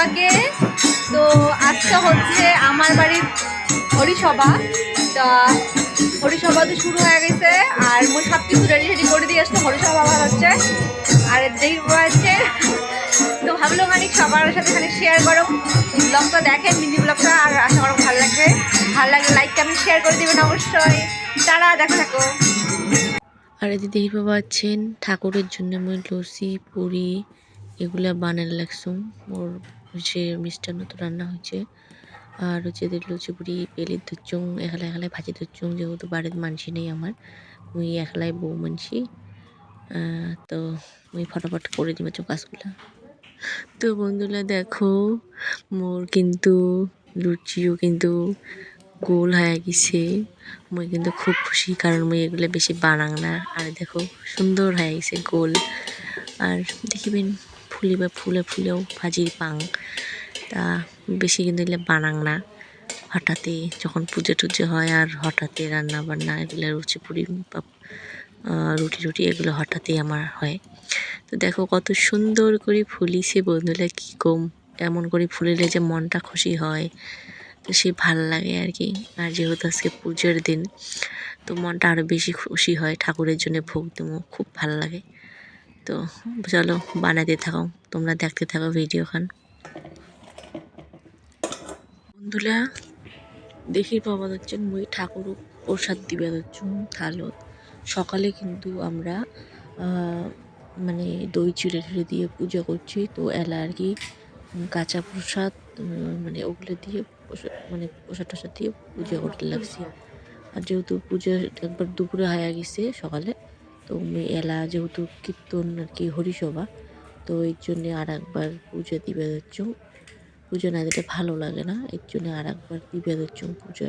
সবাইকে। তো আজকে হচ্ছে আমার বাড়ির হরিসভা। তা হরিসভা তো শুরু হয়ে গেছে আর মই সব কিছু রেডি রেডি করে দিয়ে আসতে হরিসভা হচ্ছে আর যেই হচ্ছে। তো ভাবলাম মানে সবার সাথে এখানে শেয়ার করো, ব্লগটা দেখেন মিনি ব্লগটা, আর আশা করো ভালো লাগবে। ভালো লাগলে লাইক কমেন্ট শেয়ার করে দেবেন অবশ্যই। তারা দেখো থাকো। আর এদিকে দেখি পাচ্ছেন ঠাকুরের জন্য মই লস্যি পুরি এগুলা বানানো লাগছুম। ওর হচ্ছে মিষ্টান্ন তো রান্না হয়েছে আর হচ্ছে লুচি পুরি পেলি ধরছুম, এখানে এখানে ভাজি ধরছুম। যেহেতু বাড়ির মানসি নেই আমার, মুই একলাই বউ মানসি। তো মুই ফটাফট করে দিব কাজগুলা। তো বন্ধুরা দেখো মোর কিন্তু লুচিও কিন্তু গোল হয়ে গেছে। মুই কিন্তু খুব খুশি, কারণ মুই এগুলো বেশি বানাং না। আর দেখো সুন্দর হয়ে গেছে গোল। আর দেখিবেন ফুলেও ভাজির পাং। তা বেশি কিন্তু এগুলো বানাং না, হঠাৎই যখন পুজো টুজো হয় আর হঠাৎই রান্না বান্না এগুলো রুচি পুরি রুটি এগুলো হঠাৎই আমার হয়। তো দেখো কত সুন্দর করে ফুলিছে বন্ধুরা, কি কম। এমন করে ফুলিলে যে মনটা খুশি হয়, তো সে ভাল লাগে আর কি। আর যেহেতু আজকে পুজোর দিন, তো মনটা আরও বেশি খুশি হয়। ঠাকুরের জন্য ভোগ দেবো, খুব ভাল লাগে। তো চলো বানাতে থাকো, তোমরা দেখতে থাকো ভিডিওখান। বন্ধুরা দেখি পাওয়া যাচ্ছে মই ঠাকুর প্রসাদ দিবে যাচ্ছ থালত। সকালে কিন্তু আমরা মানে দই চিড়ে টিড়ে দিয়ে পূজা করছি। তো এলা আর কি কাঁচা প্রসাদ মানে ওগুলো দিয়ে মানে প্রসাদ টসাদ দিয়ে পূজা করতে লাগছি। আর যেহেতু পুজো একবার দুপুরে হয়ে গেছে সকালে, তো এলা যেহেতু কীর্তন আর কি হরিসভা, তো এর জন্যে আর একবার পূজা দিবে যাচ্ছ। পুজো না দিলে ভালো লাগে না, এর জন্য আর একবার দিবে যাচ্ছ পূজা।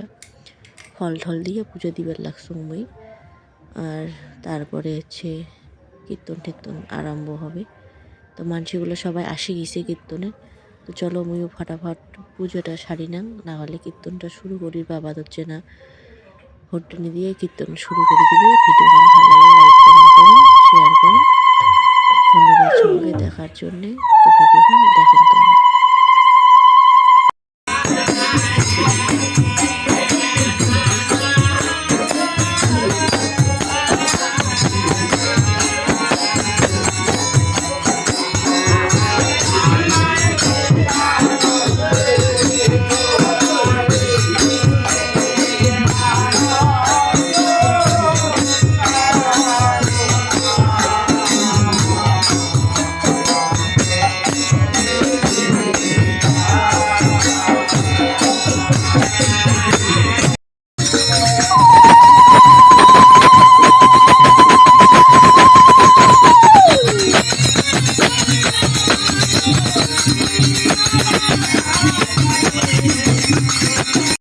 ফল ঠল দিয়ে পুজো দিবার লাগছো মই। আর তারপরে হচ্ছে কীর্তন টীর্তন আরম্ভ হবে। তো মানুষগুলো সবাই আসে গেছে কীর্তনে। তো চলো মুইও ফটাফট পুজোটা সারি না হলে কীর্তনটা শুরু করি বাবা হচ্ছে না ভোটনি দিয়ে কীর্তন শুরু করে দিবে। ভিডিও ভালো লাগলে লাইক কমেন্ট করেন, শেয়ার করেন। ধন্যবাদ সবাইকে দেখার জন্যে। তো ভিডিওখান দেখেন তো।